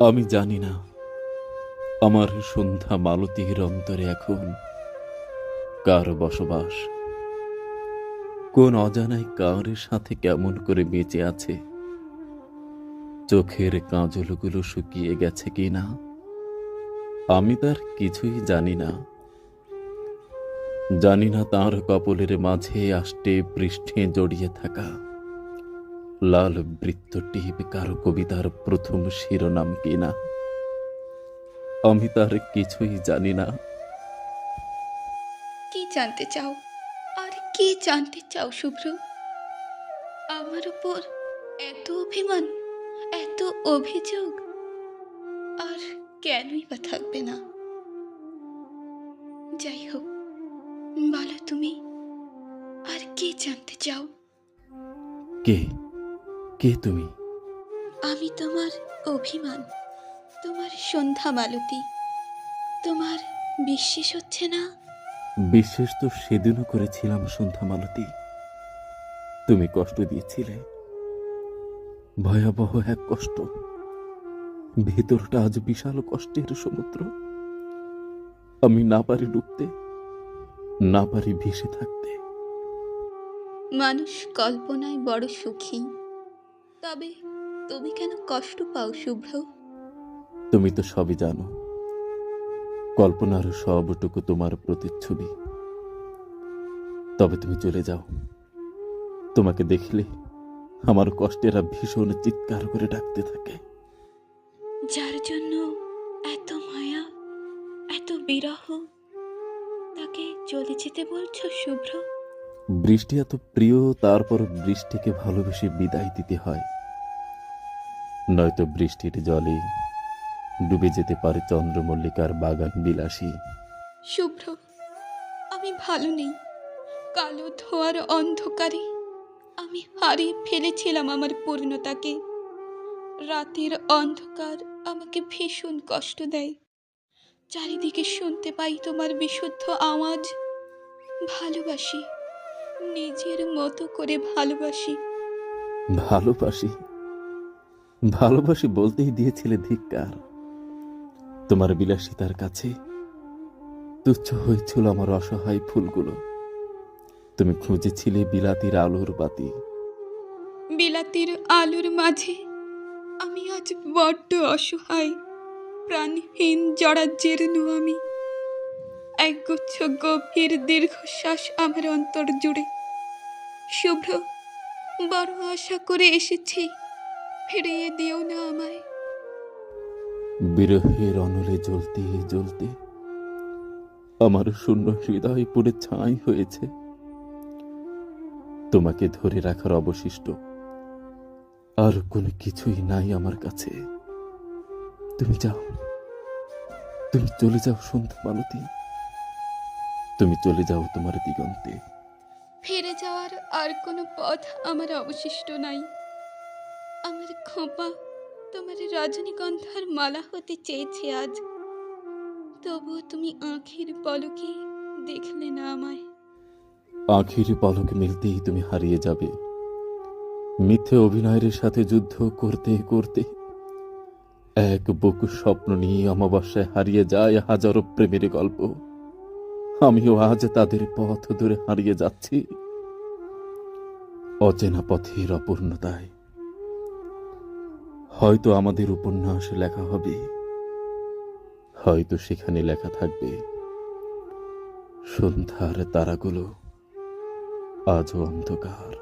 আমি জানি না আমার সন্ধ্যা মালতীর অন্তরে এখন কার বসবাস, কোন অজানায় কার সাথে কেমন করে বেঁচে আছে। চোখের কাজলগুলো শুকিয়ে গেছে কিনা আমি তার কিছুই জানি না। জানি না তার কপলের মাঝে আষ্টে পৃষ্ঠে জড়িয়ে থাকা লাল বৃত্তটি কারো কবিতার প্রথম শিরোনাম কিনা। আমি তার কিছুই জানি না। কি জানতে চাও? আর কি জানতে চাও শুভ্র? আমার উপর এত অভিমান, এত অভিযোগ, আর কেনই বা থাকবে না? যাই হোক, বলো তুমি আর কি জানতে চাও? কে কে তুমি? আমি তোমার অভিমান, তোমার সন্ধ্যা মালতী। তোমার বিশ্বাস হচ্ছে না? বিশ্বাস তো সেদিনও করেছিলাম সন্ধ্যা মালতী। তুমি কষ্ট দিয়েছিলে, ভয়াবহ এক কষ্ট। ভেতরটা আজ বিশাল কষ্টের সমুদ্র। আমি না পারি ডুবতে, না পারি ভেসে থাকতে। মানুষ কল্পনায় বড় সুখী, তবে তুমি কেন কষ্ট পাও শুভ্র? তুমি তো সবই জানো। কল্পনার সবটুকু তোমার প্রতিচ্ছবি। তবে তুমি চলে যাও। তোমাকে দেখলে আমার কষ্টেরা ভীষণ চিৎকার করে ডাকতে থাকে। যার জন্য এত মায়া, এত বিরহ, তাকে চলে যেতে বলছো শুভ্র? বৃষ্টি এত প্রিয়, তারপর বৃষ্টিকে ভালোবেসে বিদায় দিতে হয়। নয়তো বৃষ্টির জলে ডুবে যেতে পারে চন্দ্রমল্লিকার বাগান বিলাসী। শুভ্র, আমি ভালো নেই। কালো ধোয়ার অন্ধকারে আমি হারিয়ে ফেলেছিলাম আমার পূর্ণতাকে। রাতের অন্ধকার আমাকে ভীষণ কষ্ট দেয়। চারিদিকে শুনতে পাই তোমার বিশুদ্ধ আওয়াজ। ভালোবাসি, নিজের মতো করে ভালোবাসি। ভালোবাসি ভালোবাসি বলতেই দিয়েছিলে ধিক্কার। তোমার বিলাসিতার কাছে তুচ্ছ হয়েছিল আমার অসহায় ফুলগুলো। তুমি খুঁজেছিলে বিলাতির আলোর বাতি। বিলাতির আলোর মাঝে আমি আজ বড্ড অসহায়, প্রাণহীন, জরাজীর্ণ আমি। একগুচ্ছ গভীর দীর্ঘশ্বাস আমার অন্তর জুড়ে। শুভ্র, বড় আশা করে এসেছি, ফিরিয়ে দিও না আমায়। বিরহের অনলে জ্বলতে জ্বলতে আমার শূন্য হৃদয় পুড়ে ছাই হয়েছে। তোমাকে ধরে রাখার অবশিষ্ট আর কোনো কিছুই নাই আমার কাছে। তুমি যাও, তুমি চলে যাও সন্ধ্যা মালতী। তুমি চলে যাও তোমার দিগন্তে। ফিরে যাওয়ার আর কোনো পথ আমার অবশিষ্ট নাই। আমার খোঁপা তোমার রজনীগন্ধার মালা হতে চেয়েছে আজ, তবুও তুমি আঁখের পলকে দেখলে না আমায়। আখির পলক মিলতেই তুমি হারিয়ে যাবে। মিথ্যে অভিনয়ের সাথে যুদ্ধ করতে করতে এক বুকু স্বপ্ন নিয়ে অমাবস্যায় হারিয়ে যায় হাজারো প্রেমের গল্প। আমিও আজ তাদের পথ ধরে হারিয়ে যাচ্ছি, অচেনা পথের অপূর্ণতায়। হয়তো আমাদের উপন্যাস লেখা হবে, হয়তো সেখানে লেখা থাকবে সন্ধ্যার তারাগুলো আজও অন্ধকার।